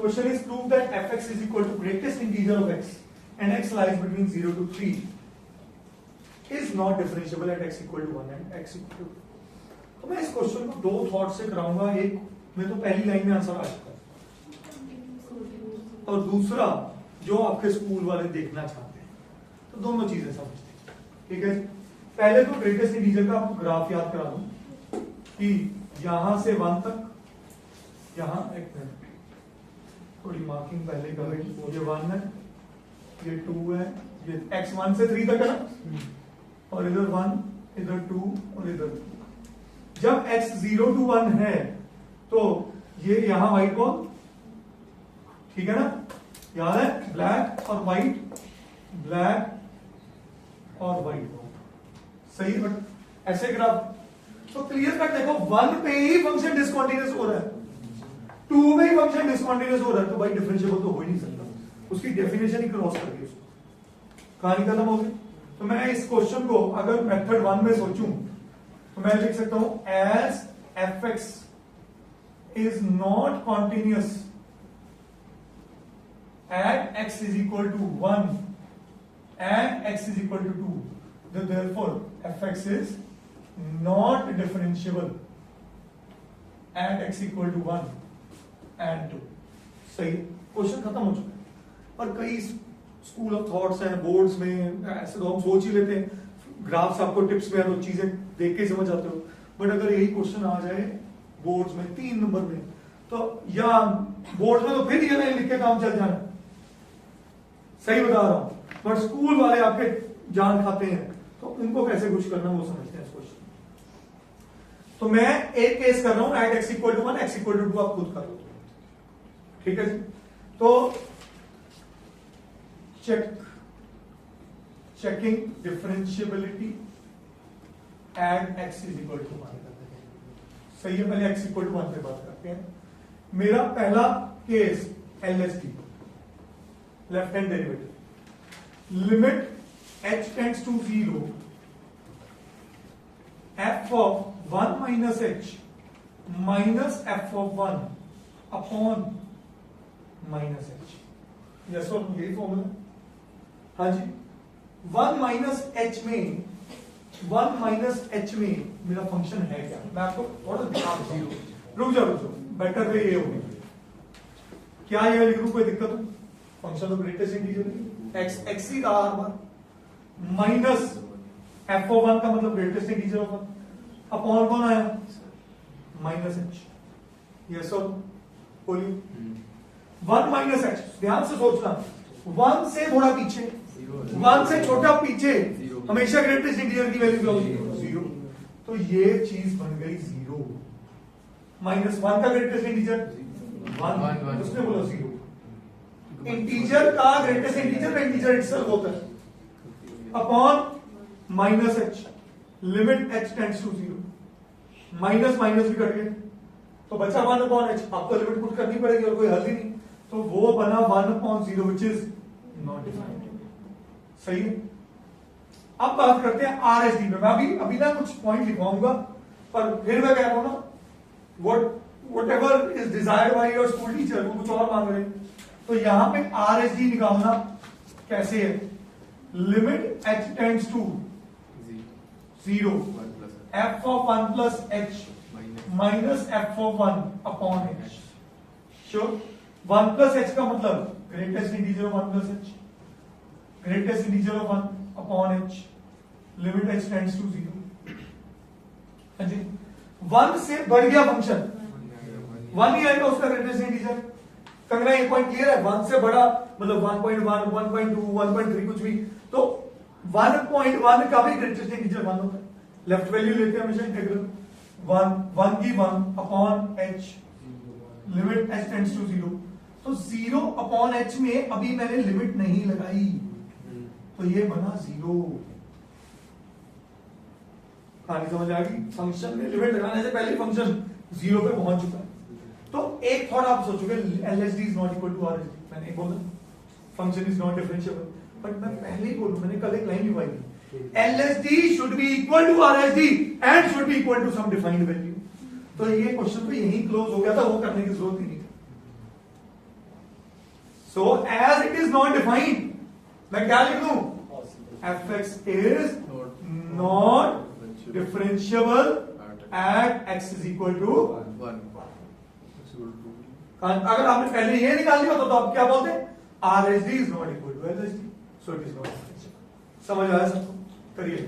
Question is prove that fx is equal to greatest integer of x and x lies between 0 to 3 is not differentiable at x equal to 1 and x equal to 2. तो मैं इस question को दो thought से कराऊंगा. एक मैं तो पहली लाइन में आंसर आ चुका है और दूसरा जो आपके स्कूल वाले देखना चाहते हैं. तो दोनों चीजें समझते हैं. ठीक है. पहले तो ग्रेटेस्ट इंटीजर का आपको ग्राफ याद करा दूं कि यहां से 1 तक, यहां एक मिनट थोड़ी मार्किंग पहले कर रही. ये 1 है, ये 2 है, ये x 1 से 3 तक है ना, और इधर 1, इधर 2 और इधर 2. जब x 0 to 1 है तो ये यहां व्हाइट बॉल, ठीक है ना, याद है, ब्लैक और व्हाइट, ब्लैक और व्हाइट बॉल. सही. बट ऐसे ग्राफ तो क्लियर कट देखो, 1 पे ही फंक्शन डिसकंटीन्यूअस हो रहा है, 2 में ही फंक्शन डिसकंटीन्यूअस हो रहा है, तो भाई डिफरेंशिएबल तो हो ही नहीं सकता. उसकी डेफिनेशन ही क्रॉस कर दी उसको, कहानी खत्म हो गई. तो मैं इस क्वेश्चन को अगर मेथड 1 में सोचूं तो मैं लिख सकता हूं as fx is not continuous at x is equal to 1 and x is equal to 2, therefore fx is not differentiable at x equal to 1 and 2. सही. क्वेश्चन खत्म हो चुका है. पर कई स्कूल ऑफ थॉट्स हैं बोर्ड्स में, ऐसे तो हम सोच ही लेते हैं, ग्राफ्स आपको टिप्स में है तो चीजें देख के समझ आते हो. बट अगर यही क्वेश्चन आ जाए बोर्ड्स में 3 नंबर में, तो या बोर्ड में तो फिर ये लाइन लिख के काम चल जाना. सही बता रहा हूं. बट स्कूल वाले आपके जान खाते हैं, तो उनको कैसे कुछ करना वो समझते हैं इस क्वेश्चन. तो मैं एक केस कर रहा हूं at x equal to 1, x equal to 2 आप खुद कर लो. ठीक है जी. तो checking differentiability at x is equal to 1 करते हैं. सही है. पहले x इक्वल टू 1 पे बात करते हैं. मेरा पहला case LHD, left hand derivative, limit h tends to 0 f of 1 minus h minus f of 1 upon minus h. Yes और यही फॉर्मूला. हाँ जी. 1 माइनस h में मेरा फंक्शन है क्या, मैं आपको थोड़ा दिखा दूं. रुक जाओ बेटर वे ये होगी. क्या ये लिख लूं, कोई दिक्कत हो? Function of greatest integer x ही रहा हर बार, माइनस f ऑफ 1 का मतलब ग्रेटेस्ट इंटीजर ऑफ 1 अपॉन कौन आया, माइनस h. यस और बोलिए. 1 माइनस h, ध्यान से सोचना, 1 से थोड़ा पीछे, 1 से छोटा पीछे हमेशा ग्रेटेस्ट इंटीजर की वैल्यू क्या होगी, 0. तो ये चीज बन गई 0. माइनस 1 का ग्रेटेस्ट इंटीजर 1, उसने बोला 0. इंटीजर का ग्रेटेस्ट इंटीजर का इंटीजर इटसेल्फ होता है, upon minus h, limit h tends to 0. Minus minus भी कट गए तो बचा 1 अपॉन h. आपको लिमिट पुट करनी पड़ेगी और कोई हल ही नहीं, तो वो बना 1 upon 0 which is not defined. सही है. अब बात करते हैं RHD में. मैं अभी ना कुछ पॉइंट लिखवाऊंगा, पर फिर मैं कह रहा हूं ना, whatever is desired by your school teacher, वो कुछ और मांग रहे हैं. तो यहां पे RHD निकालना कैसे है, limit h tends to 0 f of 1 plus h minus f of 1 upon h. Sure. 1 plus h का मतलब greatest integer of 1 plus h, greatest integer of 1 upon h, limit h tends to 0. हाँ जी. 1 से बढ़ गया function, 1 ही आएगा उसका greatest integer. Kangana ये point clear है. 1 से बड़ा मतलब 1.1, 1.2, 1.3 कुछ भी, तो 1.1 का भी ग्रेटेस्ट इंटीजर 1 होता है. लेफ्ट वैल्यू लेते हैं हमेशा इंटीग्रल. 1 की 1 upon h, limit h tends to 0. तो 0 अपॉन h में अभी मैंने लिमिट नहीं लगाई, तो ये बना 0. कहानी समझ आ गई. फंक्शन में लिमिट लगाने से पहले फंक्शन 0 पे पहुंच चुका है. तो एक थॉट आप सोचोगे LHD is not equal to RHD. मैंने बोला function is not differentiable, but मैं पहले ही बोलूं, मैंने कल एक लाइन लिखवाई थी, LHD should be equal to RHD and should be equal to some defined value. तो ये क्वेश्चन तो यही क्लोज हो गया था, वो करने की जरूरत ही नहीं थी. So as it is not defined, मैं क्या लिख दूं? fx is not differentiable at x is equal to 1. अगर आपने पहले ये निकाल लिया तो आप क्या बोलते? RHD is not equal to LHD, so it is not differentiable. समझ आया सबको? करिए।